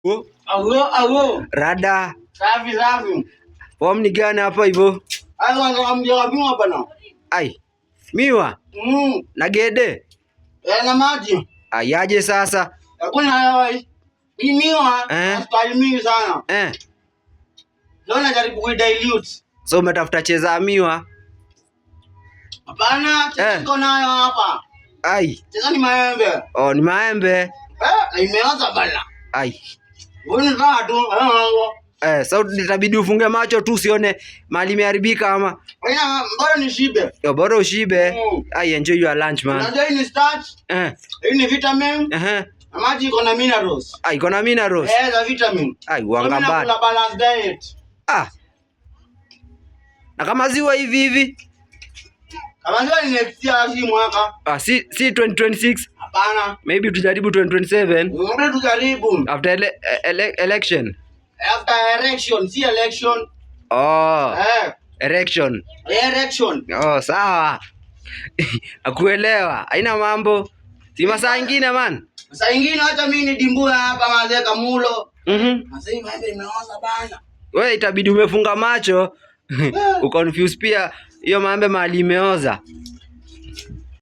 Alo. Rada. Safi. Form ni gani hapa hivyo? Ai. Miwa. Na gede. Na maji. Ayaje sasa? Hakuna hayo. Hii miwa sukari mingi sana. Leo najaribu kuidilute. So umetafuta cheza miwa? Hapana, cheza nayo hapa. Ai. Cheza ni maembe. Oh, ni maembe. Imeanza bana. Ai. Wewe kaa tu. So itabidi ufunge macho tu usione mali imeharibika ama. Bora nishibe. Yo, bora ushibe. Ai, enjoy your lunch man. Unajua hii ni starch? Hii ni vitamin. Na maji iko na minerals. Iko na minerals. Na vitamin. Ai, uangambani. Kuna balance diet. Na kama ziwa hivi. Kama ziwa ni next year si mwaka. Si 2026. Hapana. Maybe tujaribu 2027. Mbona tujaribu? After election. After election, si election. Erection. Erection. Sawa. Akuelewa. Haina mambo. Si masaa ingine man. Masaa ingine acha mimi nidimbue hapa mazeka mulo. Sasa hivi maembe imeoza bana. Wewe itabidi umefunga macho. Uconfuse pia hiyo maembe mali imeoza.